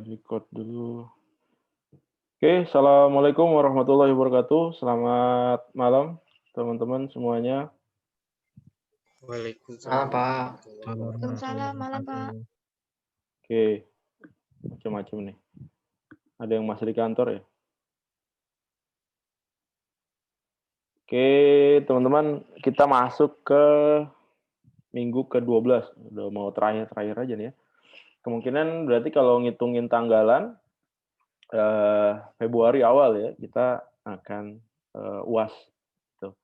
Record dulu. Oke, assalamualaikum warahmatullahi wabarakatuh. Selamat malam, teman-teman semuanya. Waalaikumsalam Pak. warahmatullahi Waalaikumsalam, malam Pak. wabarakatuh. Oke, macam-macam nih. Ada yang masih di kantor ya? Oke, teman-teman, kita masuk ke minggu ke-12. Udah mau terakhir aja nih ya. Kemungkinan berarti kalau ngitungin tanggalan, Februari awal ya, kita akan UAS. Tuh.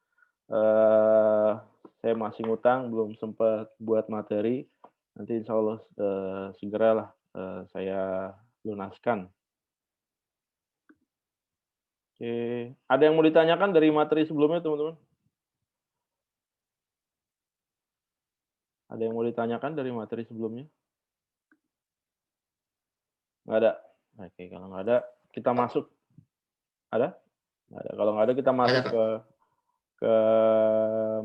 Saya masih ngutang, belum sempat buat materi. Nanti insya Allah segeralah saya lunaskan. Oke, ada yang mau ditanyakan dari materi sebelumnya, teman-teman? Ada yang mau ditanyakan dari materi sebelumnya? Nggak ada? Oke, kalau nggak ada, kita masuk. Ada? Nggak ada. Kalau nggak ada, kita masuk ke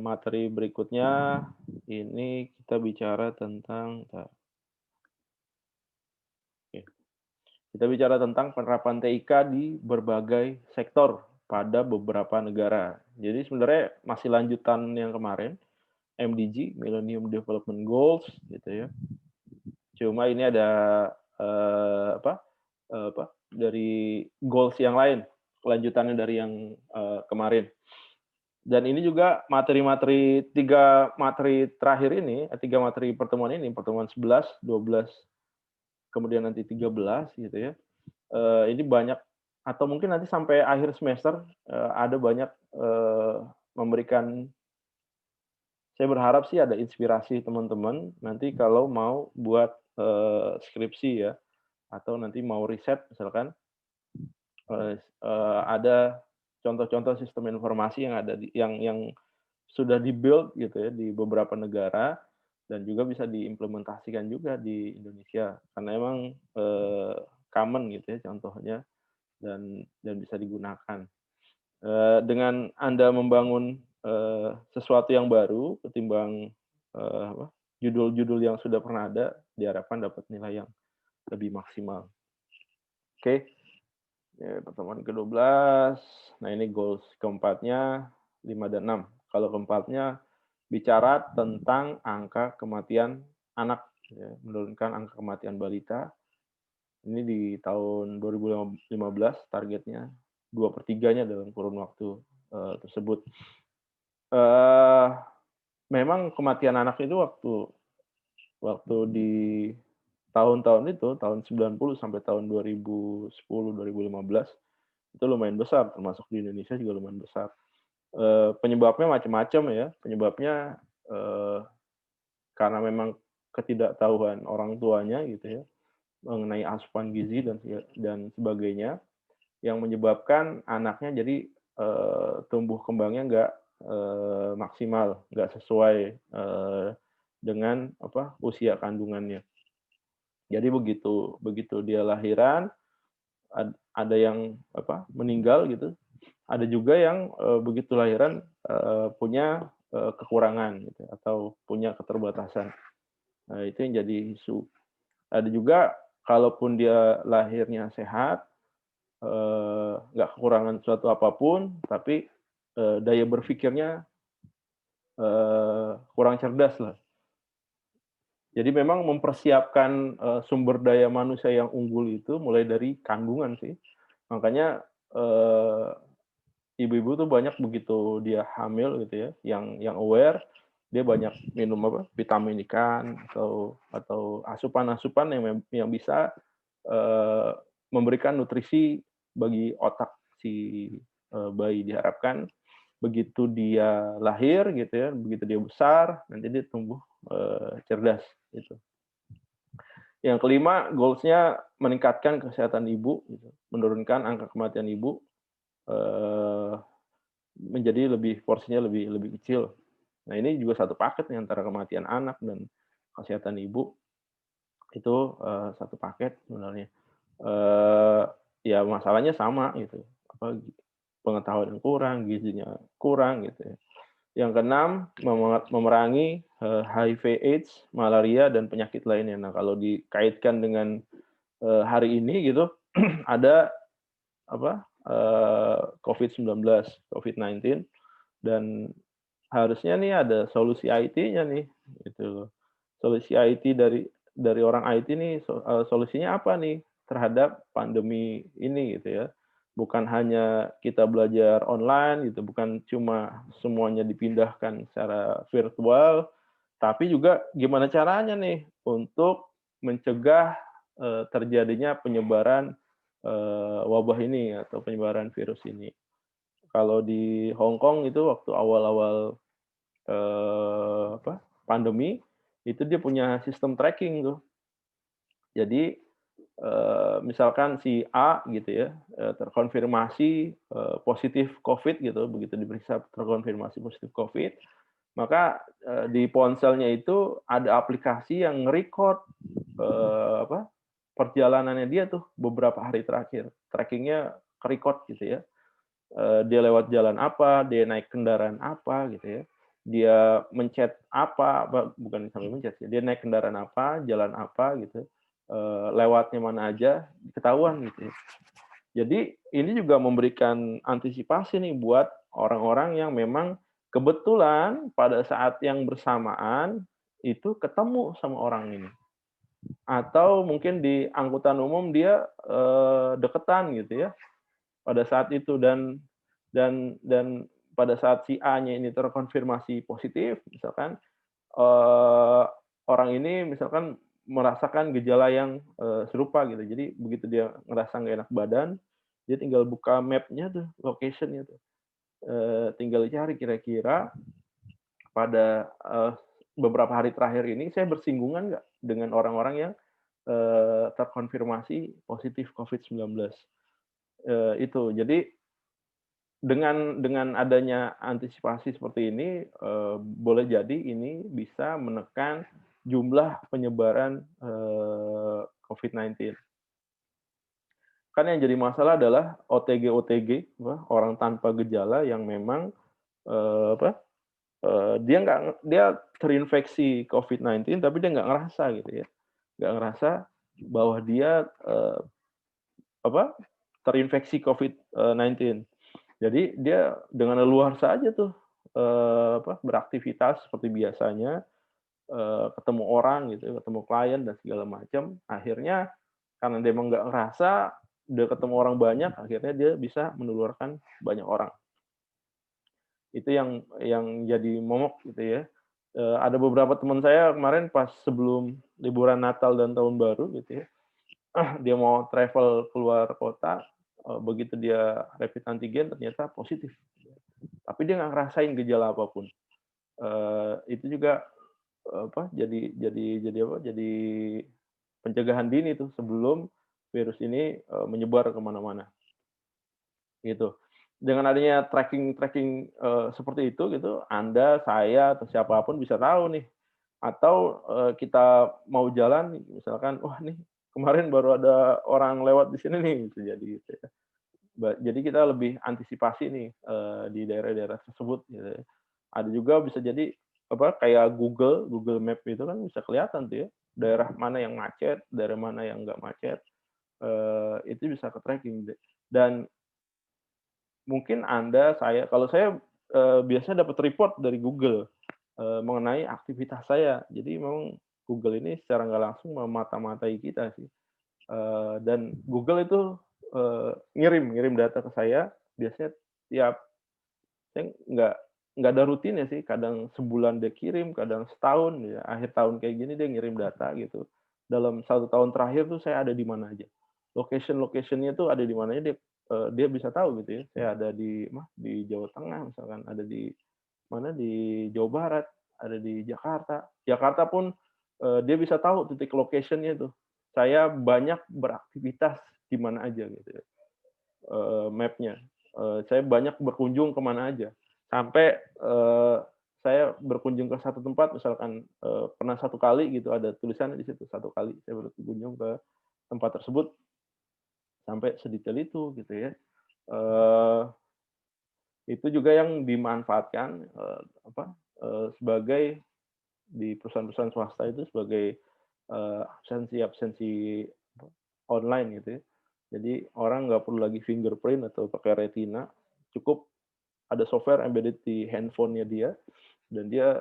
materi berikutnya. Ini kita bicara tentang... Kita bicara tentang penerapan TIK di berbagai sektor pada beberapa negara. Jadi sebenarnya masih lanjutan yang kemarin, MDG, Millennium Development Goals, gitu ya. Cuma ini ada dari goals yang lain, kelanjutannya dari yang kemarin. Dan ini juga materi-materi, 3 materi terakhir ini, 3 materi pertemuan ini, pertemuan 11, 12, kemudian nanti 13 gitu ya. Ini banyak atau mungkin nanti sampai akhir semester ada banyak memberikan, saya berharap sih ada inspirasi teman-teman nanti kalau mau buat skripsi ya, atau nanti mau riset misalkan ada contoh-contoh sistem informasi yang ada yang sudah di-build gitu ya di beberapa negara dan juga bisa diimplementasikan juga di Indonesia karena emang common gitu ya contohnya dan bisa digunakan. Dengan Anda membangun sesuatu yang baru ketimbang judul-judul yang sudah pernah ada, diharapkan dapat nilai yang lebih maksimal. Oke. Ya, pertemuan ke-12. Nah, ini goals keempatnya 5 dan 6. Kalau keempatnya bicara tentang angka kematian anak, ya, menurunkan angka kematian balita. Ini di tahun 2015 targetnya 2/3-nya dalam kurun waktu tersebut. Memang kematian anak itu waktu di tahun-tahun itu, tahun 90 sampai tahun 2010, 2015, itu lumayan besar, termasuk di Indonesia juga lumayan besar. Penyebabnya macam-macam ya, penyebabnya karena memang ketidaktahuan orang tuanya gitu ya, mengenai asupan gizi dan sebagainya, yang menyebabkan anaknya jadi tumbuh kembangnya nggak maksimal, nggak sesuai dengan usia kandungannya. Jadi begitu dia lahiran, ada yang meninggal gitu, ada juga yang begitu lahiran punya kekurangan gitu, atau punya keterbatasan. Nah, itu yang jadi isu. Ada juga kalaupun dia lahirnya sehat, nggak kekurangan suatu apapun, tapi daya berpikirnya kurang cerdas lah. Jadi memang mempersiapkan sumber daya manusia yang unggul itu mulai dari kandungan sih. Makanya ibu-ibu tuh banyak begitu dia hamil gitu ya, yang aware, dia banyak minum vitamin ikan atau asupan-asupan yang bisa memberikan nutrisi bagi otak si bayi. Diharapkan begitu dia lahir gitu ya, begitu dia besar, nanti dia tumbuh cerdas gitu. Yang kelima, goals-nya meningkatkan kesehatan ibu, gitu. Menurunkan angka kematian ibu menjadi porsinya lebih kecil. Nah, ini juga satu paket nih antara kematian anak dan kesehatan ibu. Itu satu paket sebenarnya. Ya masalahnya sama gitu. Pengetahuan yang kurang, gizinya kurang gitu ya. Yang keenam, memerangi HIV/AIDS, malaria dan penyakit lainnya. Nah, kalau dikaitkan dengan hari ini gitu ada apa, COVID-19, COVID-19 dan harusnya nih ada solusi IT-nya nih, gitu loh. Solusi IT dari orang IT nih, solusinya apa nih terhadap pandemi ini gitu ya. Bukan hanya kita belajar online gitu, bukan cuma semuanya dipindahkan secara virtual, tapi juga gimana caranya nih untuk mencegah, terjadinya penyebaran, wabah ini atau penyebaran virus ini. Kalau di Hong Kong itu waktu awal-awal pandemi, itu dia punya sistem tracking tuh. Jadi, misalkan si A gitu ya, terkonfirmasi, positif Covid gitu, begitu diperiksa terkonfirmasi positif Covid, maka, di ponselnya itu ada aplikasi yang nge-record, perjalanannya dia tuh beberapa hari terakhir. Trackingnya ke-record gitu ya. Dia lewat jalan apa, dia naik kendaraan apa gitu ya. Dia mencet apa, bukan sampai mencet sih, dia naik kendaraan apa, jalan apa gitu, lewatnya mana aja, ketahuan gitu ya. Jadi ini juga memberikan antisipasi nih buat orang-orang yang memang kebetulan pada saat yang bersamaan itu ketemu sama orang ini. Atau mungkin di angkutan umum dia, deketan gitu ya, pada saat itu dan pada saat si A-nya ini terkonfirmasi positif misalkan, eee, orang ini misalkan merasakan gejala yang, serupa gitu. Jadi begitu dia ngerasa nggak enak badan, dia tinggal buka map-nya tuh, location-nya tuh, tinggal cari kira-kira pada, beberapa hari terakhir ini saya bersinggungan nggak dengan orang-orang yang, terkonfirmasi positif COVID-19, itu. Jadi dengan adanya antisipasi seperti ini, boleh jadi ini bisa menekan jumlah penyebaran, COVID-19. Kan yang jadi masalah adalah OTG-OTG, orang tanpa gejala yang memang, eee, apa, dia terinfeksi COVID-19 tapi dia nggak ngerasa gitu ya, nggak ngerasa bahwa dia, apa, terinfeksi COVID-19. Jadi dia dengan leluasa aja tuh, beraktivitas seperti biasanya, ketemu orang gitu, ketemu klien dan segala macam. Akhirnya karena dia emang nggak ngerasa, dia ketemu orang banyak, akhirnya dia bisa menularkan banyak orang. Itu yang jadi momok gitu ya. Ada beberapa teman saya kemarin pas sebelum liburan Natal dan Tahun Baru gitu ya, dia mau travel keluar kota, begitu dia rapid antigen ternyata positif. Tapi dia nggak ngerasain gejala apapun. Itu juga, jadi pencegahan dini tuh sebelum virus ini, menyebar ke mana-mana, gitu. Dengan adanya tracking-tracking, seperti itu gitu, Anda, saya, atau siapapun bisa tahu nih, atau, kita mau jalan misalkan, "Wah nih, kemarin baru ada orang lewat di sini nih," gitu jadi gitu ya. Jadi kita lebih antisipasi nih, di daerah-daerah tersebut gitu ya. Ada juga bisa jadi, kayak Google Map itu kan bisa kelihatan tuh ya, daerah mana yang macet, daerah mana yang nggak macet, itu bisa ke-tracking dan mungkin Anda, kalau saya, biasanya dapat report dari Google, mengenai aktivitas saya. Jadi memang Google ini secara nggak langsung memata-matai kita sih, dan Google itu, ngirim ngirim data ke saya biasanya tiap saya nggak ada rutin ya sih, kadang sebulan dia kirim, kadang setahun ya, akhir tahun kayak gini dia ngirim data gitu. Dalam 1 tahun terakhir tuh saya ada di mana aja. Location-nya tuh ada di mana aja dia bisa tahu gitu ya, saya ada di Jawa Tengah misalkan, ada di mana, di Jawa Barat, ada di Jakarta. Jakarta pun, dia bisa tahu titik location-nya tuh. Saya banyak beraktivitas di mana aja gitu ya, map-nya. Saya banyak berkunjung ke mana aja. Sampai, saya berkunjung ke satu tempat misalkan, pernah 1 kali gitu ada tulisan di situ, 1 kali saya berkunjung ke tempat tersebut sampai sedetail itu gitu ya. Eee, itu juga yang dimanfaatkan, sebagai di perusahaan-perusahaan swasta itu sebagai, absensi-absensi online gitu ya. Jadi orang nggak perlu lagi fingerprint atau pakai retina, cukup ada software embedded di handphone-nya dia, dan dia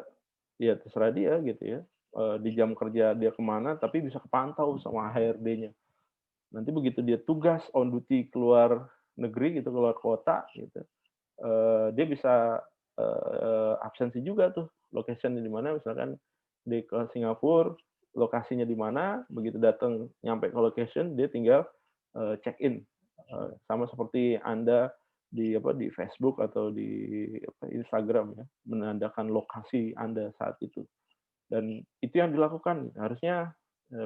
ya terserah dia gitu ya, di jam kerja dia kemana, tapi bisa kepantau sama HRD-nya. Nanti begitu dia tugas on duty keluar negeri gitu, keluar kota gitu, dia bisa, absensi juga tuh, location-nya di mana, misalkan dia ke Singapura, lokasinya di mana, begitu datang nyampe ke location, dia tinggal, check in, sama seperti Anda di Facebook atau di Instagram ya, menandakan lokasi Anda saat itu. Dan itu yang dilakukan, harusnya,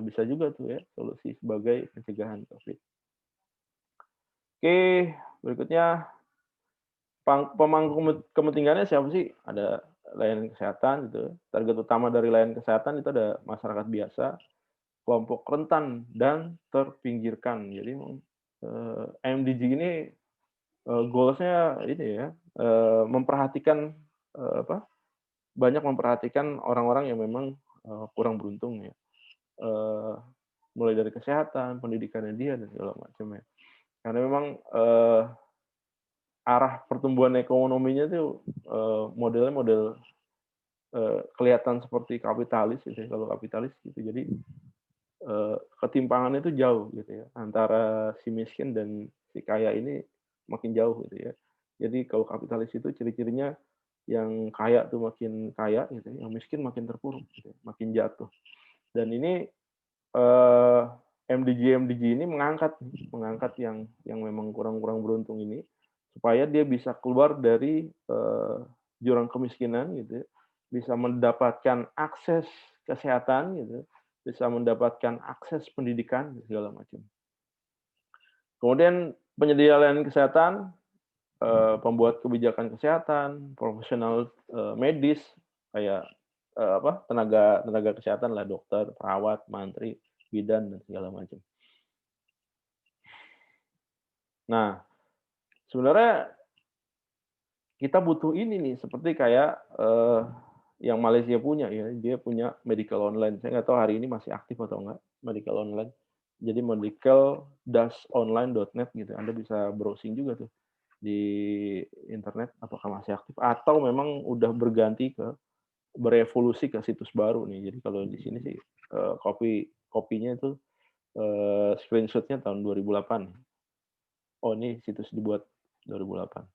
bisa juga tuh ya, solusi sebagai pencegahan Covid. Oke, berikutnya pemangku kepentingannya siapa sih? Ada layanan kesehatan gitu, target utama dari layanan kesehatan itu ada masyarakat biasa, kelompok rentan, dan terpinggirkan. Jadi, MDG ini, goals-nya ini ya, memperhatikan, banyak memperhatikan orang-orang yang memang, kurang beruntung ya, eee, mulai dari kesehatan, pendidikannya dia, dan segala macam ya. Karena memang, arah pertumbuhan ekonominya tuh, modelnya model, kelihatan seperti kapitalis gitu ya, kalau kapitalis gitu. Jadi, ketimpangannya itu jauh gitu ya, antara si miskin dan si kaya ini makin jauh gitu ya. Jadi kalau kapitalis itu ciri-cirinya yang kaya tuh makin kaya gitu ya, yang miskin makin terpuruk gitu ya, makin jatuh. Dan ini, eee, MDG-MDG ini mengangkat yang memang kurang-kurang beruntung ini, supaya dia bisa keluar dari, jurang kemiskinan gitu ya, bisa mendapatkan akses kesehatan gitu, bisa mendapatkan akses pendidikan, segala macam. Kemudian penyedia layanan kesehatan, pembuat kebijakan kesehatan, profesional, medis, kayak, tenaga tenaga kesehatan lah, dokter, perawat, mantri, bidan, dan segala macam. Nah, sebenarnya kita butuh ini nih, seperti kayak, yang Malaysia punya ya, dia punya medical online. Saya nggak tahu hari ini masih aktif atau enggak, medical online. Jadi medical-online.net gitu, Anda bisa browsing juga tuh di internet apakah masih aktif atau memang udah berevolusi ke situs baru nih. Jadi kalau di sini sih, kopinya itu, screenshot-nya tahun 2008. Oh, ini situs dibuat 2008.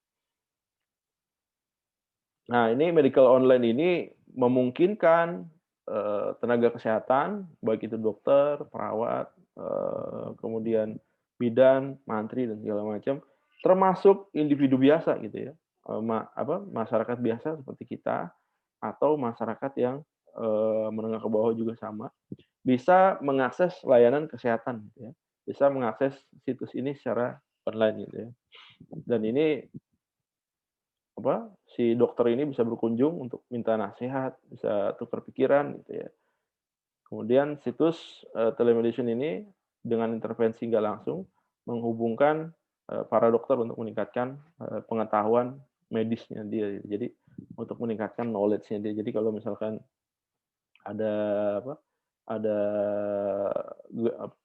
Nah, ini medical online ini memungkinkan, tenaga kesehatan, baik itu dokter, perawat, kemudian bidan, mantri, dan segala macam, termasuk individu biasa gitu ya, masyarakat biasa seperti kita, atau masyarakat yang, menengah ke bawah juga sama, bisa mengakses layanan kesehatan gitu ya, bisa mengakses situs ini secara online gitu ya. Dan ini si dokter ini bisa berkunjung untuk minta nasihat, bisa tukar pikiran gitu ya. Kemudian situs, telemedicine ini dengan intervensi nggak langsung menghubungkan, para dokter untuk meningkatkan, pengetahuan medisnya dia gitu. Jadi untuk meningkatkan knowledge-nya dia. Jadi kalau misalkan ada apa, ada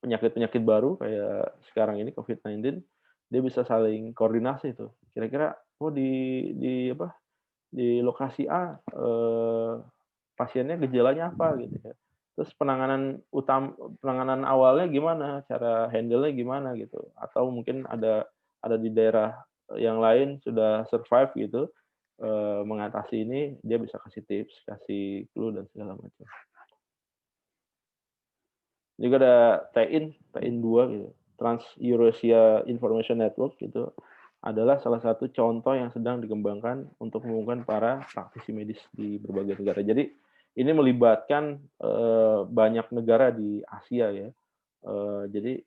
penyakit-penyakit baru kayak sekarang ini COVID-19, dia bisa saling koordinasi tuh. Kira-kira, oh di lokasi A, pasiennya gejalanya apa gitu ya. Terus penanganan awalnya gimana, cara handle-nya gimana gitu. Atau mungkin ada di daerah yang lain sudah survive gitu, mengatasi ini, dia bisa kasih tips, kasih clue, dan segala macam. Juga ada TIN2 gitu, Trans Eurasia Information Network gitu, adalah salah satu contoh yang sedang dikembangkan untuk menghubungkan para praktisi medis di berbagai negara. Jadi ini melibatkan, banyak negara di Asia ya. Jadi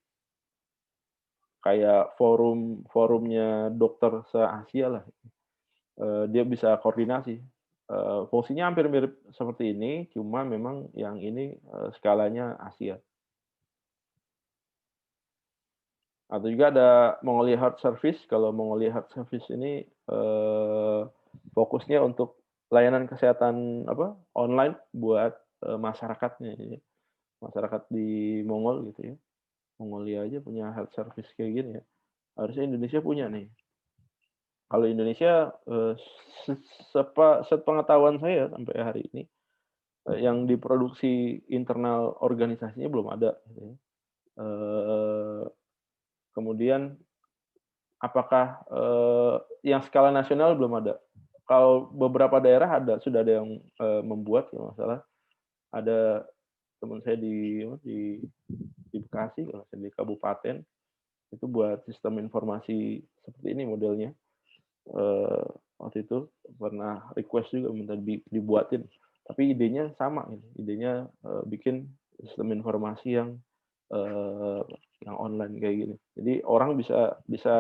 kayak forumnya dokter se-Asia lah, dia bisa koordinasi. Fungsinya hampir mirip seperti ini, cuma memang yang ini, skalanya Asia. Atau juga ada Mongolia Health Service. Kalau Mongolia Health Service ini, fokusnya untuk layanan kesehatan online buat, masyarakatnya, masyarakat di Mongol gitu ya. Mongolia aja punya health service kayak gini ya. Harusnya Indonesia punya nih. Kalau Indonesia, se sepengetahuan saya sampai hari ini, yang diproduksi internal organisasinya belum ada gitu ya. Eee, Kemudian apakah, yang skala nasional belum ada. Kalau beberapa daerah sudah ada yang, membuat kalau nggak salah, ada teman saya di Bekasi kalau nggak salah, di kabupaten, itu buat sistem informasi seperti ini modelnya. Waktu itu pernah request juga minta dibuatin, tapi idenya sama gitu, idenya, bikin sistem informasi eee, yang online kayak gini. Jadi orang bisa bisa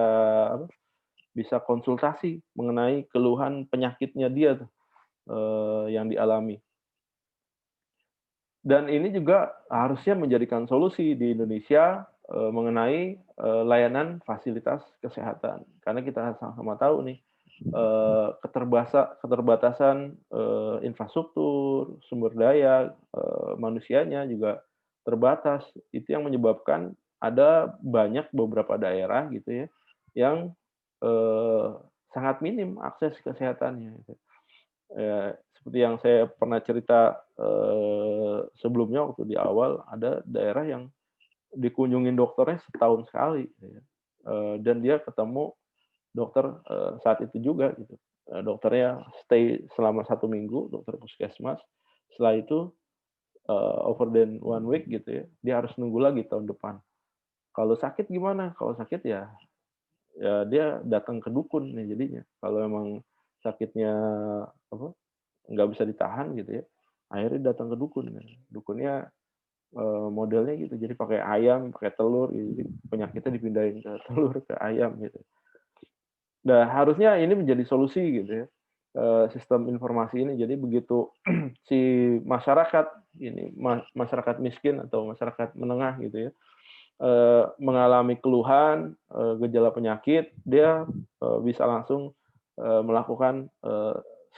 apa, bisa konsultasi mengenai keluhan penyakitnya dia tuh, yang dialami. Dan ini juga harusnya menjadikan solusi di Indonesia, mengenai, layanan fasilitas kesehatan. Karena kita sama-sama tahu nih, keterbatasan, infrastruktur, sumber daya, manusianya juga terbatas. Itu yang menyebabkan ada banyak beberapa daerah gitu ya, yang, eee, sangat minim akses kesehatannya gitu. Seperti yang saya pernah cerita, sebelumnya waktu di awal, ada daerah yang dikunjungin dokternya setahun sekali gitu ya, dan dia ketemu dokter, saat itu juga gitu, dokternya stay selama 1 minggu, dokter puskesmas. Setelah itu, over than 1 week gitu ya, dia harus nunggu lagi tahun depan. Kalau sakit gimana? Kalau sakit ya ya dia datang ke dukun nih jadinya. Kalau emang sakitnya apa, nggak bisa ditahan gitu ya, akhirnya datang ke dukun kan. Dukunnya, modelnya gitu, jadi pakai ayam, pakai telur gitu, jadi penyakitnya dipindahin ke telur, ke ayam gitu. Nah, harusnya ini menjadi solusi gitu ya, sistem informasi ini. Jadi begitu si masyarakat ini, masyarakat miskin atau masyarakat menengah gitu ya, mengalami keluhan, gejala penyakit, dia, bisa langsung, melakukan,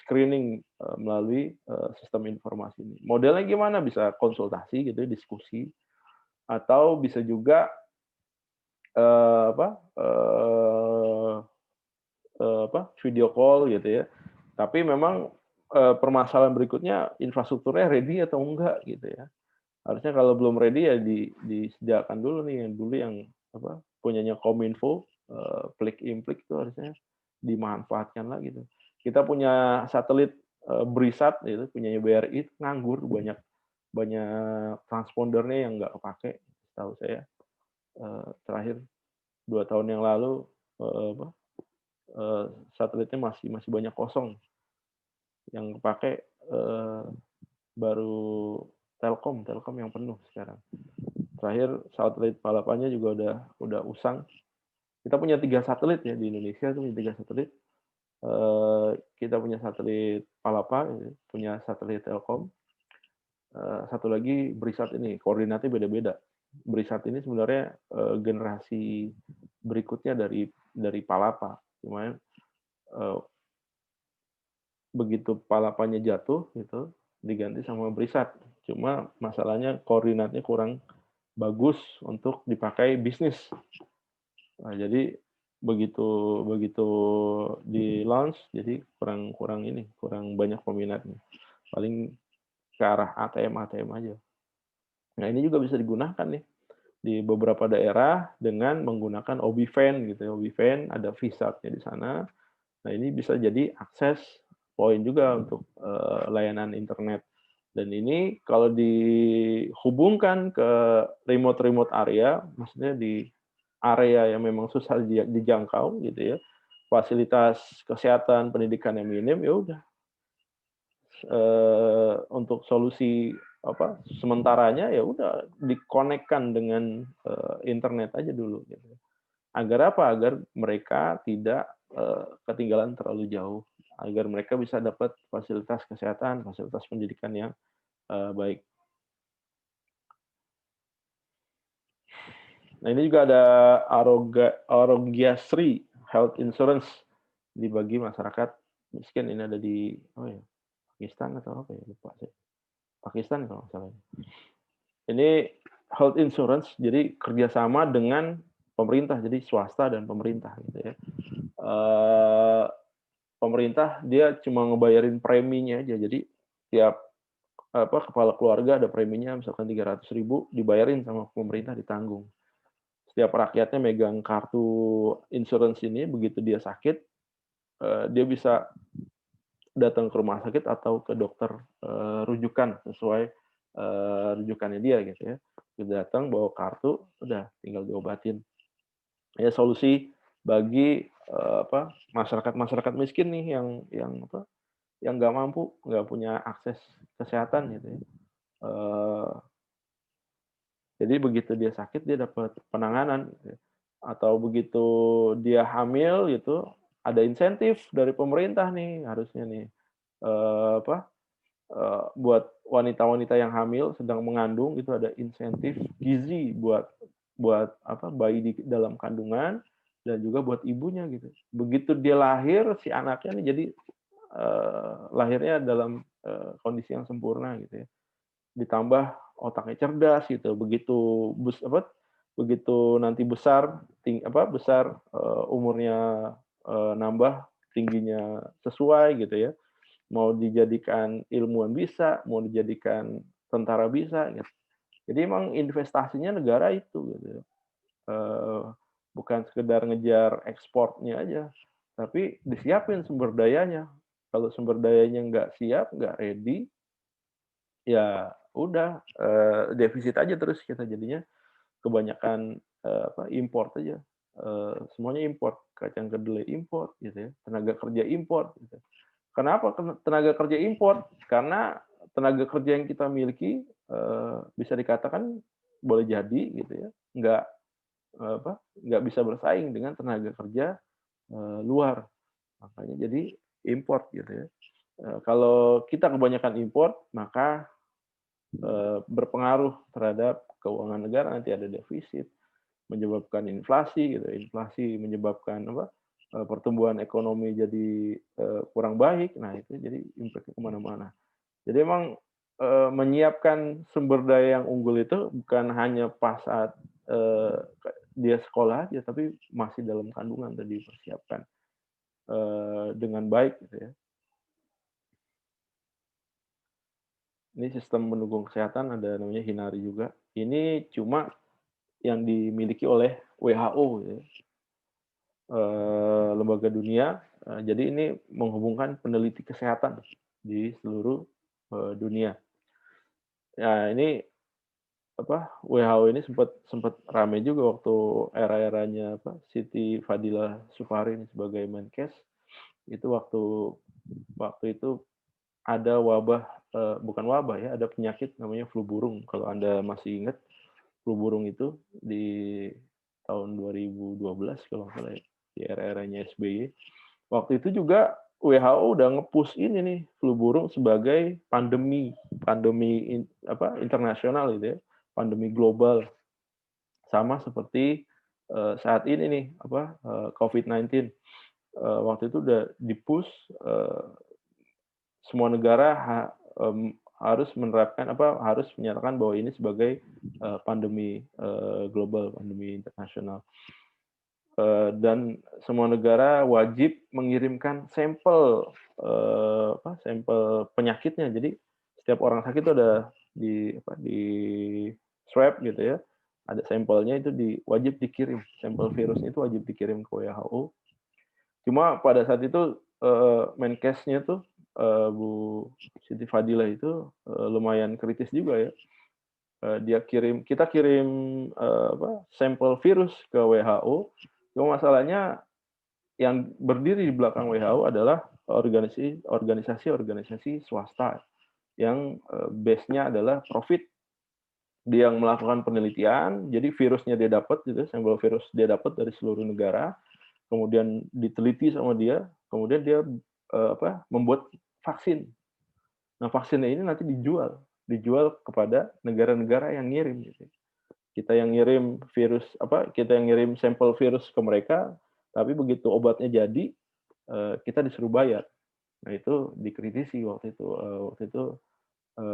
screening, melalui, sistem informasi ini. Modelnya gimana? Bisa konsultasi gitu ya, diskusi, atau bisa juga, apa, video call gitu ya. Tapi memang, permasalahan berikutnya infrastrukturnya ready atau enggak gitu ya. Harusnya kalau belum ready ya disediakan dulu nih, yang dulu yang apa, punyanya Kominfo, Plik-Implik itu harusnya dimanfaatkan lagi tuh. Kita punya satelit, BRISAT itu punyanya BRI itu nganggur, banyak banyak transpondernya yang nggak kepakai setahu saya, terakhir 2 tahun yang lalu, apa, eee, satelitnya masih masih banyak kosong, yang kepakai, baru Telkom Telkom yang penuh sekarang. Terakhir satelit Palapanya juga udah usang. Kita punya 3 satelit ya di Indonesia tuh, punya 3 satelit. Kita punya satelit Palapa, gitu, punya satelit Telkom, satu lagi BRISAT ini, koordinatnya beda-beda. BRISAT ini sebenarnya, generasi berikutnya dari Palapa. Cuma, eee, begitu Palapanya jatuh gitu, diganti sama BRISAT. Cuma masalahnya koordinatnya kurang bagus untuk dipakai bisnis. Nah, jadi begitu begitu di-launch, jadi kurang kurang ini, kurang banyak peminatnya. Paling ke arah ATM-ATM aja. Nah, ini juga bisa digunakan nih di beberapa daerah dengan menggunakan OBVAN gitu ya. OBVAN ada VSAT-nya di sana. Nah, ini bisa jadi akses poin juga untuk, layanan internet. Dan ini kalau dihubungkan ke remote-remote area, maksudnya di area yang memang susah dijangkau gitu ya, fasilitas kesehatan, pendidikan yang minim, ya udah, untuk solusi apa, sementaranya ya udah dikonekkan dengan, internet aja dulu gitu. Agar apa? Agar mereka tidak, ketinggalan terlalu jauh, agar mereka bisa dapat fasilitas kesehatan, fasilitas pendidikan yang, baik. Nah, ini juga ada Arogyasri Health Insurance dibagi masyarakat miskin. Ini ada di oh ya, Pakistan atau apa ya, lupa saya. Pakistan kalau nggak salah. Ini health insurance, jadi kerjasama dengan pemerintah, jadi swasta dan pemerintah gitu ya. Eee, Pemerintah dia cuma ngebayarin preminya aja, jadi tiap kepala keluarga ada preminya misalkan 300.000 dibayarin sama pemerintah ditanggung. Setiap rakyatnya megang kartu insurance ini, begitu dia sakit, dia bisa datang ke rumah sakit atau ke dokter, rujukan sesuai, rujukannya dia gitu ya. Dia datang bawa kartu, udah tinggal diobatin. Ya solusi bagi, masyarakat-masyarakat miskin nih yang nggak mampu, nggak punya akses kesehatan gitu ya. Eee, jadi begitu dia sakit dia dapat penanganan gitu ya. Atau begitu dia hamil gitu, ada insentif dari pemerintah nih harusnya nih, apa, buat wanita-wanita yang hamil sedang mengandung itu ada insentif gizi buat bayi di dalam kandungan dan juga buat ibunya gitu. Begitu dia lahir si anaknya nih jadi, lahirnya dalam, kondisi yang sempurna gitu ya. Ditambah otaknya cerdas gitu, begitu nanti besar, umurnya, nambah, tingginya sesuai gitu ya, mau dijadikan ilmuwan bisa, mau dijadikan tentara bisa gitu. Jadi emang investasinya negara itu gitu ya, eee, bukan sekedar ngejar ekspornya aja, tapi disiapin sumber dayanya. Kalau sumber dayanya nggak siap, nggak ready, ya udah, defisit aja terus kita jadinya kebanyakan, import aja, semuanya import, kacang kedelai import gitu ya, tenaga kerja import gitu. Kenapa tenaga kerja import? Karena tenaga kerja yang kita miliki, bisa dikatakan boleh jadi gitu ya, nggak bisa bersaing dengan tenaga kerja, luar. Makanya jadi import gitu ya. Kalau kita kebanyakan import, maka berpengaruh terhadap keuangan negara, nanti ada defisit, menyebabkan inflasi gitu, inflasi menyebabkan pertumbuhan ekonomi jadi, kurang baik, nah itu jadi impact-nya ke mana-mana. Jadi emang, menyiapkan sumber daya yang unggul itu bukan hanya pas saat, dia sekolah aja, tapi masih dalam kandungan udah dipersiapkan, dengan baik gitu ya. Ini sistem pendukung kesehatan ada namanya Hinari juga. Ini cuma yang dimiliki oleh WHO gitu ya, lembaga dunia, jadi ini menghubungkan peneliti kesehatan di seluruh, dunia. Ya ini, WHO ini sempat sempat rame juga waktu era-eranya Siti Fadila Supari ini sebagai Menkes, itu waktu waktu itu ada wabah, bukan wabah ya, ada penyakit namanya flu burung, kalau Anda masih ingat flu burung itu di tahun 2012 kalau nggak salah ya, di era-eranya SBY. Waktu itu juga WHO udah nge-push ini nih, flu burung sebagai pandemi pandemi internasional gitu ya, pandemi global. Sama seperti, saat ini nih, COVID-19. Waktu itu udah di-push, semua negara harus menerapkan harus menyatakan bahwa ini sebagai, pandemi, global, pandemi internasional. Dan semua negara wajib mengirimkan sampel, sampel penyakitnya. Jadi setiap orang sakit itu ada di-swab gitu ya, ada sampelnya itu wajib dikirim, sampel virusnya itu wajib dikirim ke WHO. Cuma pada saat itu, Menkesnya tuh, Bu Siti Fadila itu, lumayan kritis juga ya. Kita kirim, sampel virus ke WHO, cuma masalahnya yang berdiri di belakang WHO adalah organisasi-organisasi swasta yang, base-nya adalah profit. Dia yang melakukan penelitian, jadi virusnya dia dapat gitu, sampel virus dia dapat dari seluruh negara, kemudian diteliti sama dia, kemudian dia, membuat vaksin. Nah, vaksinnya ini nanti dijual dijual kepada negara-negara yang ngirim gitu. Kita yang ngirim sampel virus ke mereka, tapi begitu obatnya jadi, kita disuruh bayar. Nah, itu dikritisi waktu itu,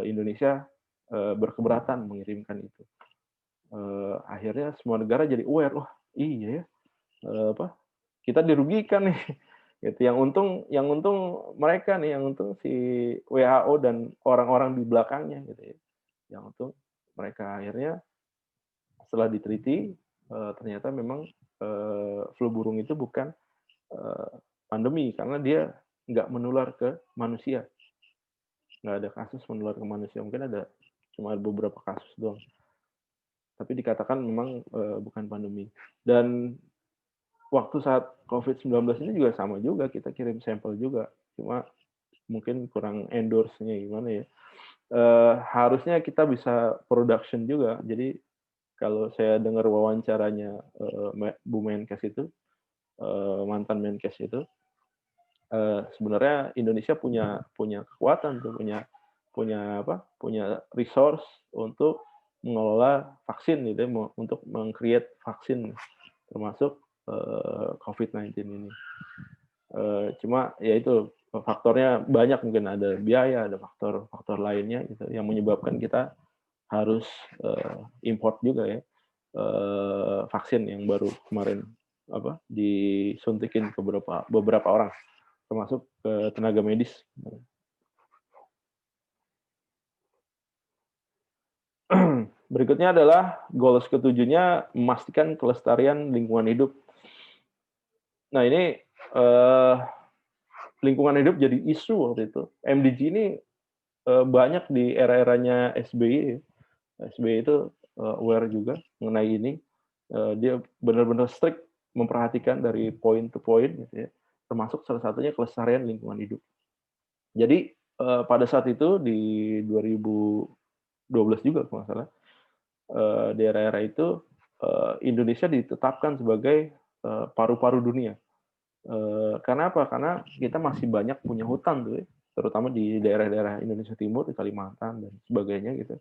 Indonesia, berkeberatan mengirimkan itu. akhirnya semua negara jadi aware, wah iya ya, apa, kita dirugikan nih, gitu. Yang untung mereka nih, yang untung si WHO dan orang-orang di belakangnya gitu ya. Yang untung mereka. Akhirnya setelah diteliti, ternyata memang, flu burung itu bukan, eee, pandemi karena dia nggak menular ke manusia, nggak ada kasus menular ke manusia, mungkin ada cuma beberapa kasus doang, tapi dikatakan memang, bukan pandemi. Dan waktu saat COVID-19 ini juga sama juga, kita kirim sampel juga, cuma mungkin kurang endorse-nya gimana ya, harusnya kita bisa production juga. Jadi kalau saya dengar wawancaranya, Bu Menkes itu, mantan Menkes itu, sebenarnya Indonesia punya punya kekuatan tuh, punya punya apa, punya resource untuk mengelola vaksin gitu ya, untuk meng-create vaksin termasuk, COVID-19 ini. Cuma ya itu, faktornya banyak, mungkin ada biaya, ada faktor-faktor lainnya gitu yang menyebabkan kita harus, import juga ya, vaksin yang baru kemarin apa, disuntikin ke beberapa orang, termasuk ke tenaga medis. Berikutnya adalah goals ketujuhnya memastikan kelestarian lingkungan hidup. Nah ini, eee, lingkungan hidup jadi isu waktu itu. MDG ini, banyak di era-eranya SBY ya. SBY itu, aware juga mengenai ini, dia benar-benar strict memperhatikan dari poin to poin gitu ya, termasuk salah satunya kelestarian lingkungan hidup. Jadi, pada saat itu di 2012 juga kalau nggak salah, di era-era itu, Indonesia ditetapkan sebagai, paru-paru dunia. Karena apa? Karena kita masih banyak punya hutan tuh ya, terutama di daerah-daerah Indonesia Timur, di Kalimantan dan sebagainya gitu.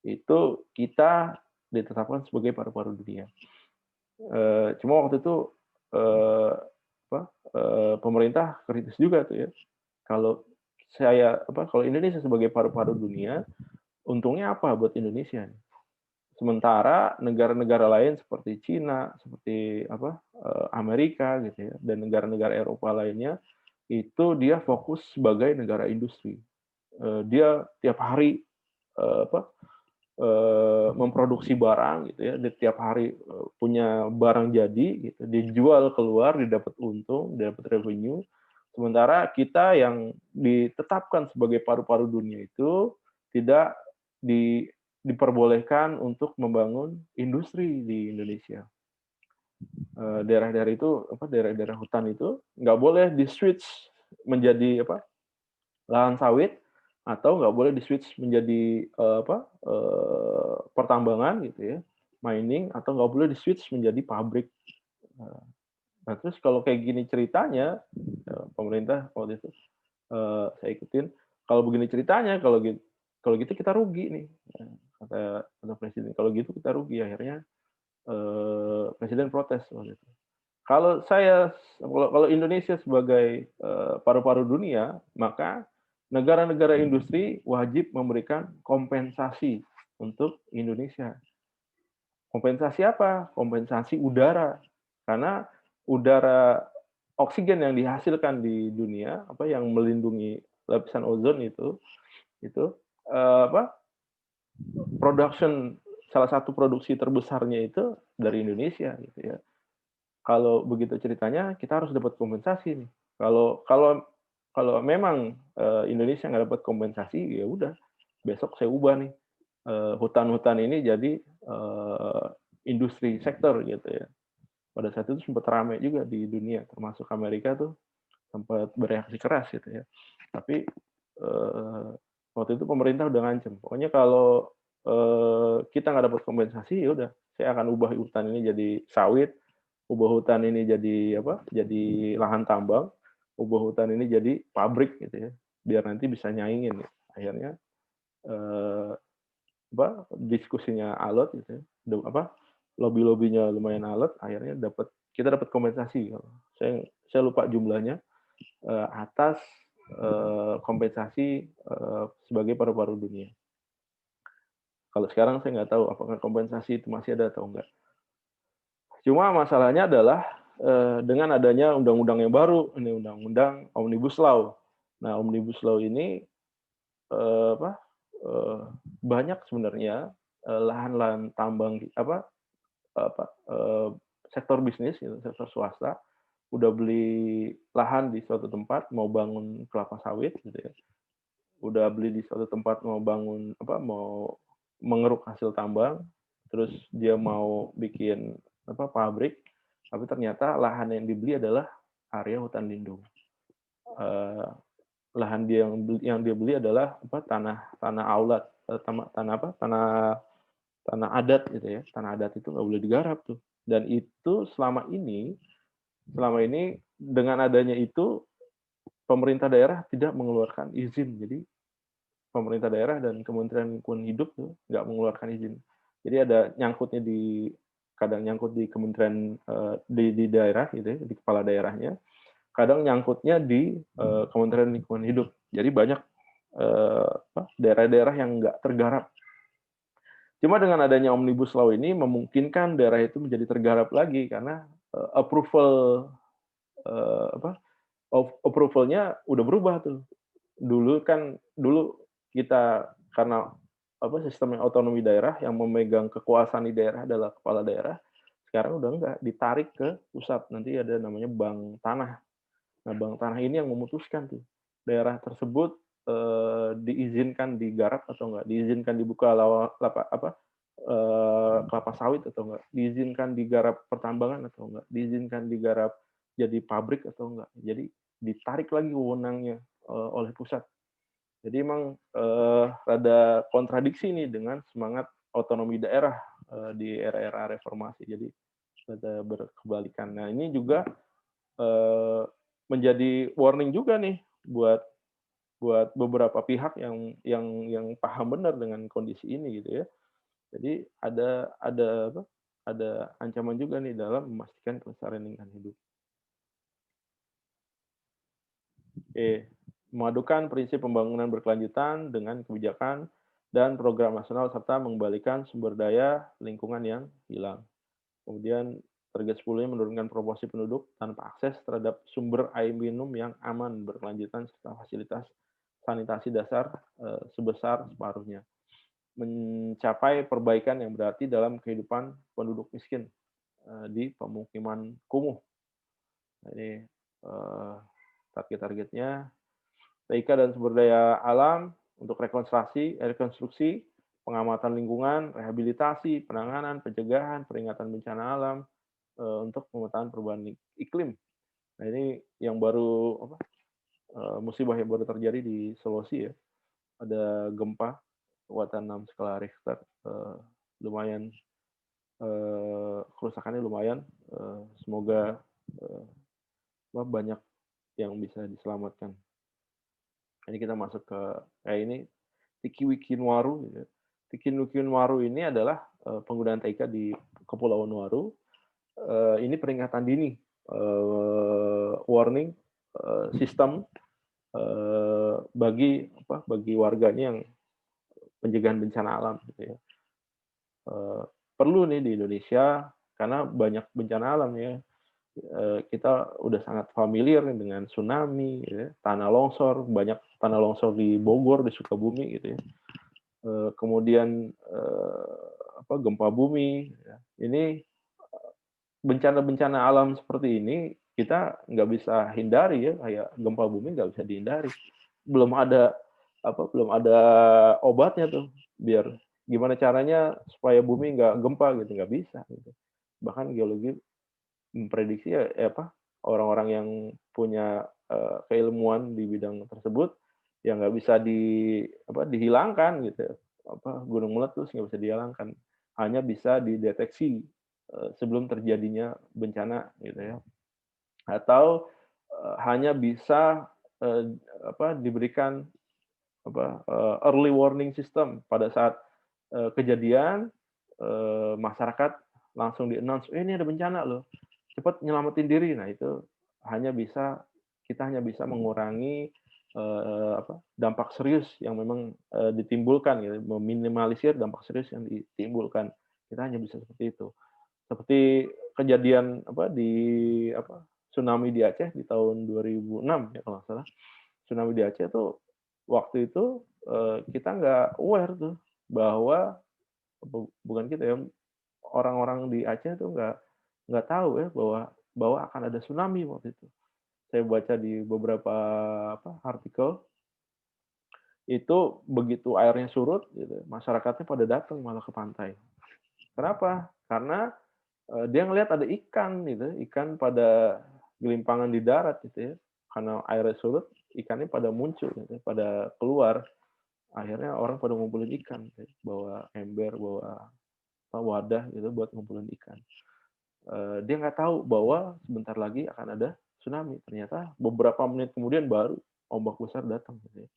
Itu kita ditetapkan sebagai paru-paru dunia. Cuma waktu itu, eee, apa, pemerintah kritis juga tuh ya, kalau kalau Indonesia sebagai paru-paru dunia, untungnya apa buat Indonesia? Sementara negara-negara lain seperti Cina, seperti apa, Amerika gitu ya, dan negara-negara Eropa lainnya, itu dia fokus sebagai negara industri. Dia tiap hari, apa, memproduksi barang gitu ya, dia tiap hari, punya barang jadi gitu, dijual keluar, dia dapat untung, dia dapat revenue. Sementara kita yang ditetapkan sebagai paru-paru dunia itu tidak di diperbolehkan untuk membangun industri di Indonesia. Daerah-daerah itu, apa, daerah-daerah hutan itu nggak boleh di-switch menjadi, apa, lahan sawit, atau nggak boleh di-switch menjadi, pertambangan gitu ya, mining, atau nggak boleh di-switch menjadi pabrik. Eee, nah terus kalau kayak gini ceritanya, pemerintah waktu itu, saya ikutin, "Kalau begini ceritanya, kalau gitu kita rugi nih," kata kata presiden, "kalau gitu kita rugi." Akhirnya, presiden protes waktu itu. Kalau Indonesia sebagai, paru-paru dunia, maka negara-negara industri wajib memberikan kompensasi untuk Indonesia. Kompensasi apa? Kompensasi udara. Karena udara oksigen yang dihasilkan di dunia, apa, yang melindungi lapisan ozon itu, apa, production salah satu produksi terbesarnya itu dari Indonesia gitu ya. Kalau begitu ceritanya, kita harus dapat kompensasi nih. Kalau kalau kalau memang, Indonesia nggak dapat kompensasi, ya udah, besok saya ubah nih, hutan-hutan ini jadi, industri sektor gitu ya. Pada saat itu sempat ramai juga di dunia, termasuk Amerika tuh sempat bereaksi keras gitu ya. Tapi, waktu itu pemerintah udah ngancem, pokoknya kalau, kita nggak dapat kompensasi, ya udah, saya akan ubah hutan ini jadi sawit, ubah hutan ini jadi apa, jadi lahan tambang, ubah hutan ini jadi pabrik gitu ya, biar nanti bisa nyaingin gitu. Akhirnya, eee, diskusinya alot gitu ya, lobby-lobbynya lumayan alot, akhirnya kita dapat kompensasi. Saya lupa jumlahnya, atas, kompensasi, sebagai paru-paru dunia. Kalau sekarang saya nggak tahu apakah kompensasi itu masih ada atau enggak. Cuma masalahnya adalah, dengan adanya undang-undang yang baru, ini undang-undang Omnibus Law. Nah, Omnibus Law ini, apa, eee, banyak sebenarnya, lahan-lahan tambang sektor bisnis gitu, sektor swasta, udah beli lahan di suatu tempat mau bangun kelapa sawit gitu ya, udah beli di suatu tempat mau bangun mau mengeruk hasil tambang, terus dia mau bikin pabrik, tapi ternyata lahan yang dibeli adalah area hutan lindung. Eee, Lahan yang dia beli adalah tanah tanah aulat, tanah tanah adat gitu ya, tanah adat itu nggak boleh digarap tuh. Dan itu selama ini dengan adanya itu, pemerintah daerah tidak mengeluarkan izin. Jadi pemerintah daerah dan Kementerian Lingkungan Hidup tuh nggak mengeluarkan izin. Jadi ada kadang nyangkut di kementerian, di daerah gitu ya, di kepala daerahnya, kadang nyangkutnya di, Kementerian Lingkungan Hidup. Jadi banyak, daerah-daerah yang nggak tergarap. Cuma dengan adanya Omnibus Law ini memungkinkan daerah itu menjadi tergarap lagi karena, approval, eee, apa, approval-nya udah berubah tuh. Dulu kita karena sistemnya otonomi daerah yang memegang kekuasaan di daerah adalah kepala daerah, sekarang udah enggak, ditarik ke pusat, nanti ada namanya bank tanah. Nah, bank tanah ini yang memutuskan tuh, daerah tersebut, diizinkan digarap atau enggak, diizinkan dibuka kelapa sawit atau enggak, diizinkan digarap pertambangan atau enggak, diizinkan digarap jadi pabrik atau enggak. Jadi ditarik lagi wewenangnya, oleh pusat. Jadi emang, rada kontradiksi nih dengan semangat otonomi daerah, di era-era reformasi. Jadi rada berkebalikan. Nah, ini juga, eee, menjadi warning juga nih buat buat beberapa pihak yang paham benar dengan kondisi ini gitu ya. Jadi ada ancaman juga nih dalam memastikan kelestarian lingkungan hidup. Oke, memadukan prinsip pembangunan berkelanjutan dengan kebijakan dan program nasional serta mengembalikan sumber daya lingkungan yang hilang. Kemudian target 10-nya menurunkan proporsi penduduk tanpa akses terhadap sumber air minum yang aman berkelanjutan serta fasilitas sanitasi dasar, sebesar separuhnya. Mencapai perbaikan yang berarti dalam kehidupan penduduk miskin, di pemukiman kumuh. Jadi, target-targetnya TIK dan sumber daya alam untuk rekonstruksi, pengamatan lingkungan, rehabilitasi, penanganan, pencegahan, peringatan bencana alam, untuk pemetaan perubahan iklim. Nah, ini yang baru musibah yang baru terjadi di Sulawesi ya. Ada gempa kekuatan 6 skala Richter, lumayan, kerusakannya lumayan, semoga, eee, banyak yang bisa diselamatkan. Ini kita masuk ke ini Tiki Wikinwaru gitu ya. Tiki Wikinwaru ini adalah, penggunaan TIK di Kepulauan Waru, ini peringatan dini, warning, sistem, bagi warganya yang pencegahan bencana alam gitu ya. Perlu nih di Indonesia karena banyak bencana alam ya, kita udah sangat familiar dengan tsunami gitu ya, tanah longsor, banyak tanah longsor di Bogor, di Sukabumi gitu ya. Kemudian, gempa bumi ya. Ini bencana-bencana alam seperti ini kita nggak bisa hindari ya, kayak gempa bumi nggak bisa dihindari. Belum ada belum ada obatnya tuh, biar gimana caranya supaya bumi nggak gempa gitu, nggak bisa gitu. Bahkan geologi memprediksi orang-orang yang punya, keilmuan di bidang tersebut, ya nggak bisa dihilangkan gitu, gunung meletus nggak bisa dihilangkan, hanya bisa dideteksi, sebelum terjadinya bencana gitu ya. Atau, hanya bisa, diberikan early warning system pada saat, kejadian, masyarakat langsung di-announce, "Eh, ini ada bencana loh, cepet nyelamatin diri." Nah, itu hanya bisa kita hanya bisa mengurangi, dampak serius yang memang, ditimbulkan gitu, meminimalisir dampak serius yang ditimbulkan. Kita hanya bisa seperti itu. Seperti kejadian tsunami di Aceh di tahun 2006 ya kalau nggak salah. Tsunami di Aceh tuh waktu itu, kita nggak aware tuh bahwa bukan kita ya, orang-orang di Aceh tuh nggak tahu ya bahwa bahwa akan ada tsunami waktu itu. Saya baca di beberapa artikel, itu begitu airnya surut gitu, masyarakatnya pada datang malah ke pantai. Kenapa? Karena, dia ngelihat ada ikan gitu, ikan pada gelimpangan di darat gitu ya. Karena airnya surut, ikannya pada muncul gitu, pada keluar. Akhirnya orang pada ngumpulin ikan gitu, bawa ember, bawa wadah gitu buat ngumpulin ikan. Dia nggak tahu bahwa sebentar lagi akan ada tsunami. Ternyata beberapa menit kemudian baru ombak besar datang gitu ya.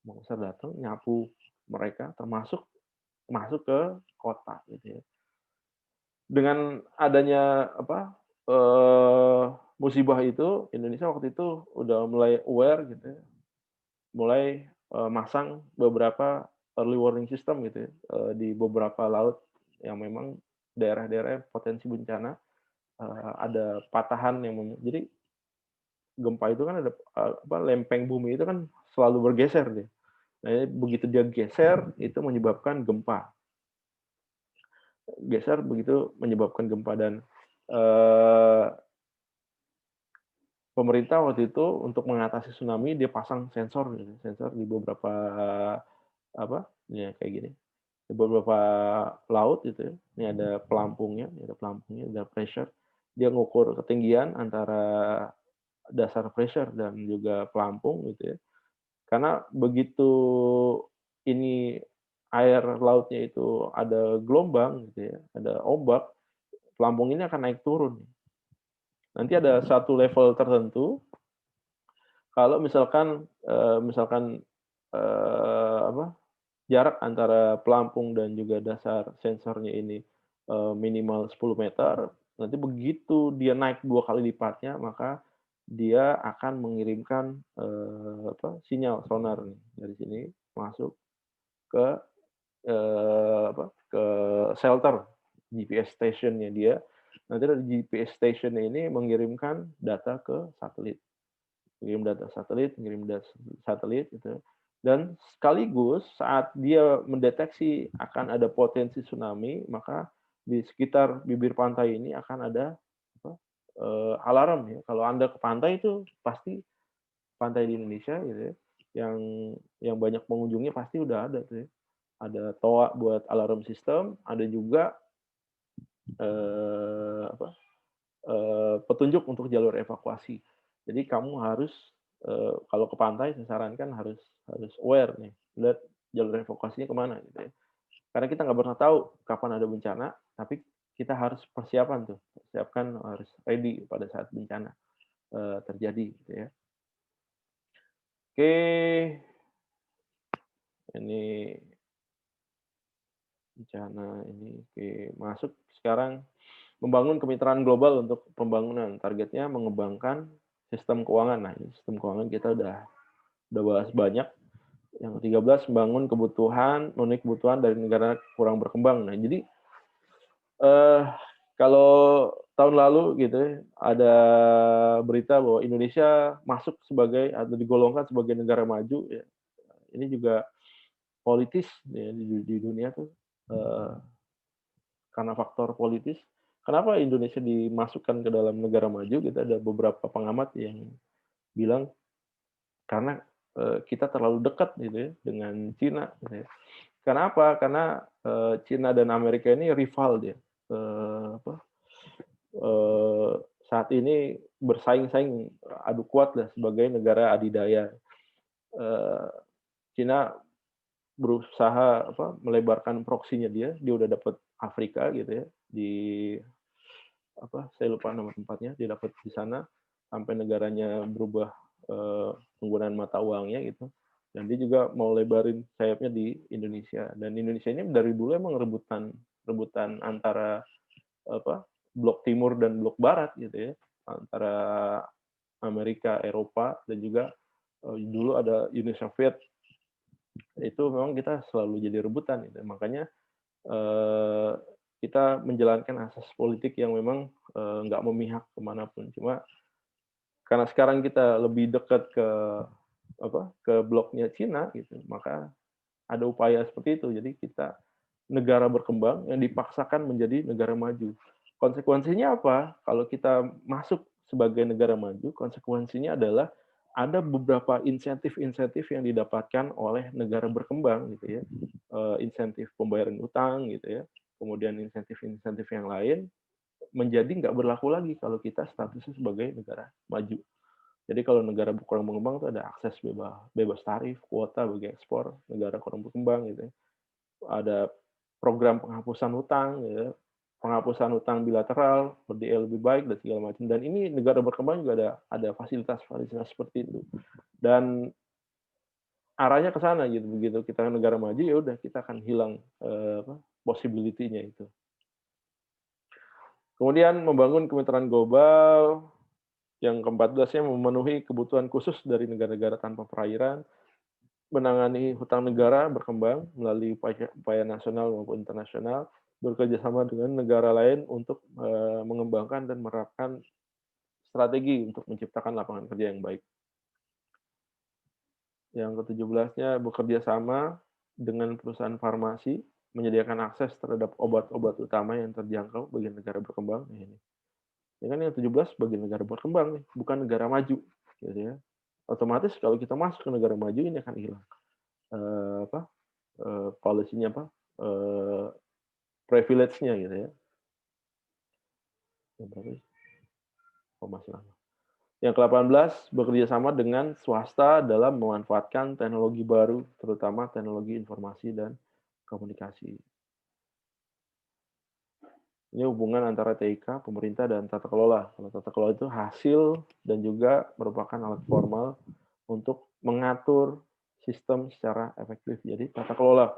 Ombak besar datang nyapu mereka termasuk masuk ke kota gitu ya. Dengan adanya musibah itu, Indonesia waktu itu udah mulai aware gitu ya, mulai, masang beberapa early warning system gitu ya, di beberapa laut yang memang daerah-daerah potensi bencana, ada patahan yang jadi gempa itu kan ada, lempeng bumi itu kan selalu bergeser dia. Nah, begitu dia geser, itu menyebabkan gempa. Geser begitu menyebabkan gempa dan, eee, pemerintah waktu itu untuk mengatasi tsunami dia pasang sensor gitu, sensor di beberapa ya kayak gini, di beberapa laut gitu ya. Ini ada pelampungnya, ada pressure. Dia ngukur ketinggian antara dasar pressure dan juga pelampung gitu ya. Karena begitu ini air lautnya itu ada gelombang gitu ya, ada ombak, pelampung ini akan naik turun. Nanti ada satu level tertentu, kalau misalkan, jarak antara pelampung dan juga dasar sensornya ini, minimal 10 meter, nanti begitu dia naik 2 kali lipatnya, maka dia akan mengirimkan, sinyal sonar nih, dari sini masuk ke, ke shelter GPS station-nya dia. Nanti dari GPS station ini mengirimkan data ke satelit. Ngirim data satelit, gitu. Dan sekaligus saat dia mendeteksi akan ada potensi tsunami, maka di sekitar bibir pantai ini akan ada apa, alarm ya. Kalau Anda ke pantai itu pasti pantai di Indonesia gitu ya, yang banyak pengunjungnya pasti udah ada tuh ya. Ada toa buat alarm sistem, ada juga, eee, apa petunjuk untuk jalur evakuasi. Jadi kamu harus, kalau ke pantai saya sarankan harus harus aware nih, lihat jalur evakuasinya kemana gitu ya. Karena kita nggak pernah tahu kapan ada bencana, tapi kita harus persiapan tuh, persiapkan harus ready pada saat bencana, terjadi gitu ya. Oke, ini bencana ini, oke, masuk sekarang membangun kemitraan global untuk pembangunan. Targetnya mengembangkan sistem keuangan. Nah, ini sistem keuangan kita udah bahas banyak. Yang 13 membangun memenuhi kebutuhan dari negara kurang berkembang. Nah, jadi eh, kalau tahun lalu gitu ya, ada berita bahwa Indonesia masuk sebagai atau digolongkan sebagai negara maju ya. Ini juga politis ya, di dunia tuh eh, karena faktor politis. Kenapa Indonesia dimasukkan ke dalam negara maju? Kita ada beberapa pengamat yang bilang karena kita terlalu dekat gitu ya dengan Cina. Gitu ya. Kenapa? Karena Cina dan Amerika ini rival dia. Apa, eh, saat ini bersaing-saing adu kuat lah sebagai negara adidaya. Eh, Cina berusaha melebarkan proksinya dia udah dapat Afrika gitu ya di saya lupa nama tempatnya, dia dapat di sana sampai negaranya berubah penggunaan mata uangnya gitu. Dan dia juga mau lebarin sayapnya di Indonesia. Dan Indonesia ini dari dulu emang rebutan antara blok timur dan blok barat gitu ya, antara Amerika, Eropa dan juga dulu ada Uni Soviet, itu memang kita selalu jadi rebutan gitu. Makanya kita menjalankan asas politik yang memang nggak memihak kemanapun. Cuma karena sekarang kita lebih dekat ke ke bloknya Cina gitu, maka ada upaya seperti itu. Jadi kita negara berkembang yang dipaksakan menjadi negara maju. Konsekuensinya apa? Kalau kita masuk sebagai negara maju, konsekuensinya adalah ada beberapa insentif-insentif yang didapatkan oleh negara berkembang gitu ya. Insentif pembayaran utang gitu ya. Kemudian insentif-insentif yang lain menjadi nggak berlaku lagi kalau kita statusnya sebagai negara maju. Jadi kalau negara kurang berkembang itu ada akses bebas tarif, kuota bagi ekspor negara kurang berkembang gitu ya. Ada program penghapusan hutang, ya, penghapusan hutang bilateral, BDI lebih baik dan segala macam. Dan ini negara berkembang juga ada fasilitas-fasilitas seperti itu. Dan arahnya ke sana gitu. Begitu kita negara maju ya udah kita akan hilang possibility-nya itu. Kemudian membangun kemitraan global, yang ke-14-nya memenuhi kebutuhan khusus dari negara-negara tanpa perairan, menangani hutang negara berkembang melalui upaya nasional maupun internasional, bekerja sama dengan negara lain untuk mengembangkan dan menerapkan strategi untuk menciptakan lapangan kerja yang baik. Yang ke-17-nya bekerja sama dengan perusahaan farmasi, menyediakan akses terhadap obat-obat utama yang terjangkau bagi negara berkembang. Ini kan yang 17 bagi negara berkembang nih, bukan negara maju, gitu ya. Otomatis kalau kita masuk ke negara maju ini akan hilang policy-nya privilege-nya gitu ya. Yang ke-18 bekerja sama dengan swasta dalam memanfaatkan teknologi baru, terutama teknologi informasi dan komunikasi. Ini hubungan antara TIK, pemerintah, dan tata kelola. Kalau tata kelola itu hasil dan juga merupakan alat formal untuk mengatur sistem secara efektif. Jadi tata kelola.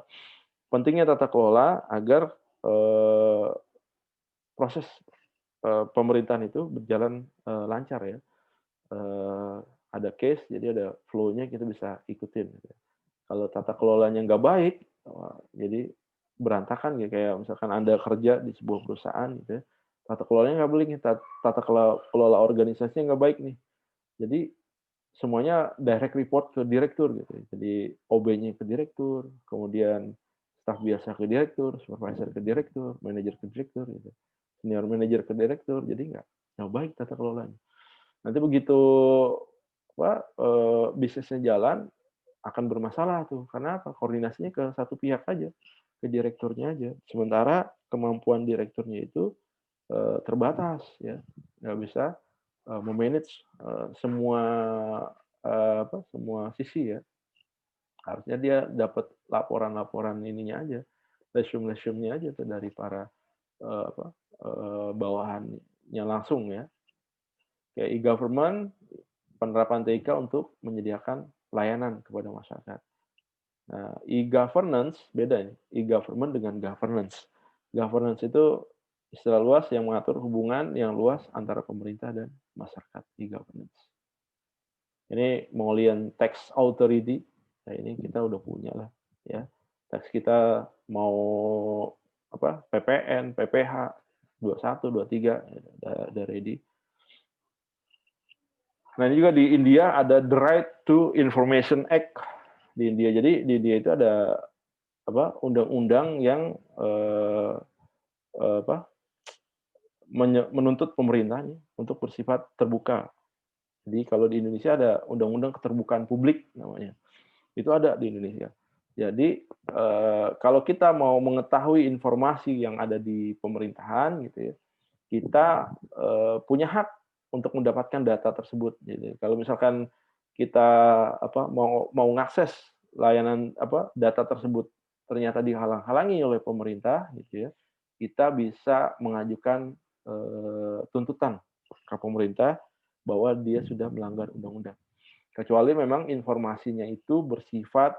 Pentingnya tata kelola agar proses pemerintahan itu berjalan lancar ya. Ada case, jadi ada flow-nya kita bisa ikutin. Gitu. Kalau tata kelolanya nggak baik, jadi berantakan ya, kayak misalkan Anda kerja di sebuah perusahaan gitu ya, tata kelolanya nggak boleh nih, tata kelola organisasinya nggak baik nih. Jadi semuanya direct report ke direktur gitu. Jadi OB-nya ke direktur, kemudian staf biasa ke direktur, supervisor ke direktur, manajer ke direktur gitu. Senior manajer ke direktur, jadi nggak baik tata kelolanya. Nanti begitu bisnisnya jalan akan bermasalah tuh. Karena apa? Koordinasinya ke satu pihak aja, ke direkturnya aja. Sementara kemampuan direkturnya itu terbatas ya, nggak bisa memanage semua semua sisi ya. Harusnya dia dapat laporan-laporan ininya aja, resume-nya aja tuh dari para bawahannya langsung ya. Kayak e-government, penerapan TIK untuk menyediakan layanan kepada masyarakat. Nah, e-governance beda nih, e-government dengan governance. Governance itu istilah luas yang mengatur hubungan yang luas antara pemerintah dan masyarakat, e-governance. Ini Mongolian Tax Authority, nah ini kita udah punya lah, ya. Tax kita mau PPN, PPH 21, 23 udah ready. Nah, ini juga di India ada The Right to Information Act di India. Jadi di India itu ada undang-undang yang menuntut pemerintah untuk bersifat terbuka. Jadi kalau di Indonesia ada undang-undang keterbukaan publik namanya. Itu ada di Indonesia. Jadi kalau kita mau mengetahui informasi yang ada di pemerintahan gitu ya, kita punya hak untuk mendapatkan data tersebut. Jadi kalau misalkan kita mau ngakses layanan data tersebut ternyata dihalang-halangi oleh pemerintah gitu ya, kita bisa mengajukan tuntutan ke pemerintah bahwa dia sudah melanggar undang-undang. Kecuali memang informasinya itu bersifat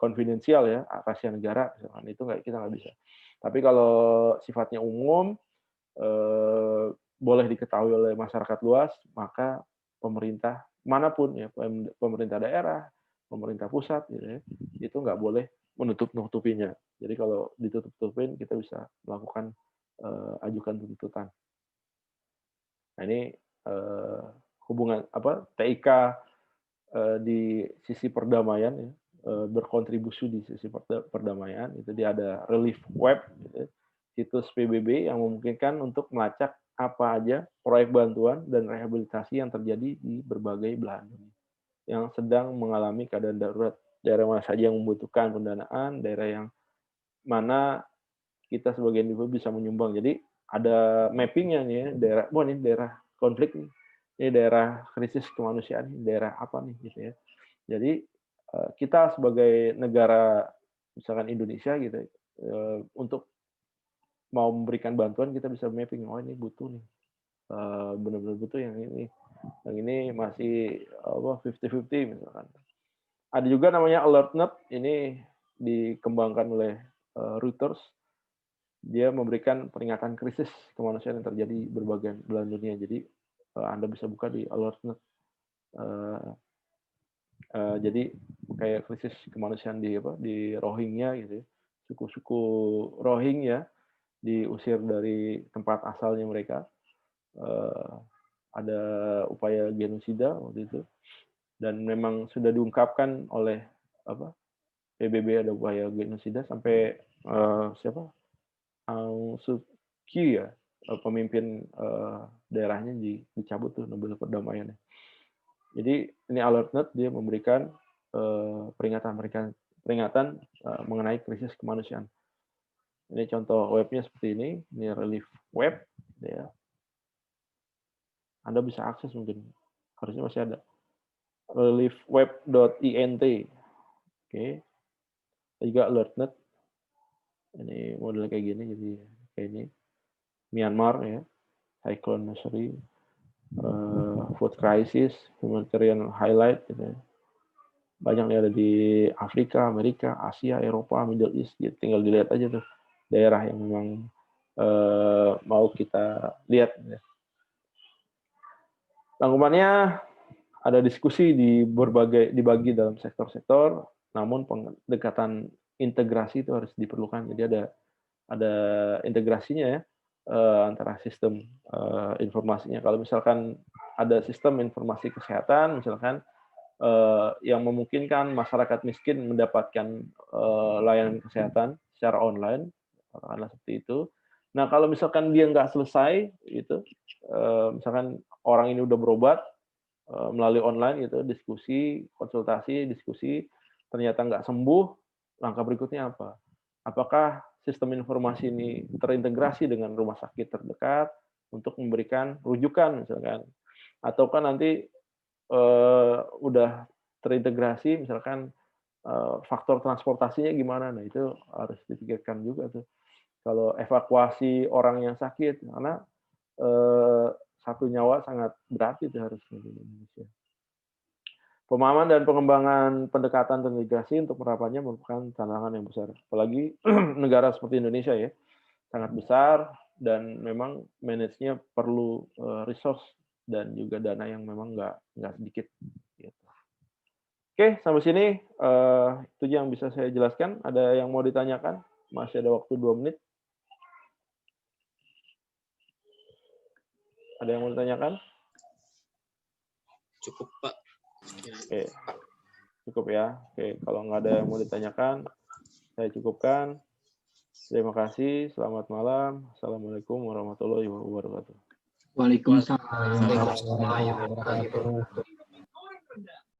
konfidensial ya, rahasia negara, misalkan itu kita nggak bisa. Tapi kalau sifatnya umum, boleh diketahui oleh masyarakat luas, maka pemerintah manapun ya, pemerintah daerah, pemerintah pusat gitu ya, itu nggak boleh menutup-nutupinya. Jadi kalau ditutup-tutupin kita bisa melakukan ajukan tuntutan. Nah ini hubungan TIK di sisi perdamaian ya, berkontribusi di sisi perdamaian, itu dia ada relief web gitu, situs PBB yang memungkinkan untuk melacak apa aja proyek bantuan dan rehabilitasi yang terjadi di berbagai belahan dunia yang sedang mengalami keadaan darurat. Daerah mana saja yang membutuhkan pendanaan, daerah yang mana kita sebagai individu bisa menyumbang. Jadi ada mappingnya nih ya, daerah, ini daerah konflik nih, ini daerah krisis kemanusiaan, ini daerah apa nih gitu ya. Jadi kita sebagai negara misalkan Indonesia gitu, untuk mau memberikan bantuan kita bisa mapping, oh ini butuh nih, benar-benar butuh yang ini masih 50-50 misalkan. Ada juga namanya AlertNet, ini dikembangkan oleh Reuters. Dia memberikan peringatan krisis kemanusiaan yang terjadi di berbagai belahan dunia. Jadi Anda bisa buka di AlertNet. Jadi kayak krisis kemanusiaan di Rohingya gitu, suku-suku Rohingya diusir dari tempat asalnya mereka. Ada upaya genosida waktu itu. Dan memang sudah diungkapkan oleh PBB ada upaya genosida sampai Aung Suu Kyi ya, pemimpin daerahnya dicabut tuh Nobel perdamaiannya. Jadi ini AlertNet dia memberikan peringatan mengenai krisis kemanusiaan. Ini contoh webnya seperti ini relief web ya. Anda bisa akses mungkin, harusnya masih ada. reliefweb.int. Oke. Juga AlertNet. Ini model kayak gini, jadi kayak ini. Myanmar ya, cyclone nursery, food crisis, humanitarian highlight gitu ya. Banyak yang ada di Afrika, Amerika, Asia, Eropa, Middle East. Gitu. Tinggal dilihat aja tuh daerah yang memang mau kita lihat. Ya. Rangkumannya ada diskusi dibagi dalam sektor-sektor, namun pendekatan integrasi itu harus diperlukan. Jadi ada integrasinya ya antara sistem informasinya. Kalau misalkan ada sistem informasi kesehatan, misalkan yang memungkinkan masyarakat miskin mendapatkan layanan kesehatan secara online, katakanlah seperti itu. Nah, kalau misalkan dia nggak selesai, itu misalkan orang ini udah berobat melalui online, gitu, konsultasi, ternyata nggak sembuh, langkah berikutnya apa? Apakah sistem informasi ini terintegrasi dengan rumah sakit terdekat untuk memberikan rujukan, misalkan, ataukah nanti udah terintegrasi, misalkan faktor transportasinya gimana? Nah itu harus dipikirkan juga tuh. Kalau evakuasi orang yang sakit, karena satu nyawa sangat berarti itu harusnya di Indonesia. Pemahaman dan pengembangan pendekatan integrasi untuk penerapannya merupakan tantangan yang besar. Apalagi negara seperti Indonesia ya, sangat besar dan memang manage-nya perlu resource dan juga dana yang memang nggak sedikit. Gitu. Oke, sampai sini itu yang bisa saya jelaskan. Ada yang mau ditanyakan? Masih ada waktu 2 menit. Ada yang mau ditanyakan? Cukup, Pak. Oke, cukup ya. Oke, kalau nggak ada yang mau ditanyakan, saya cukupkan. Terima kasih. Selamat malam. Assalamualaikum warahmatullahi wabarakatuh. Waalaikumsalam warahmatullahi wabarakatuh.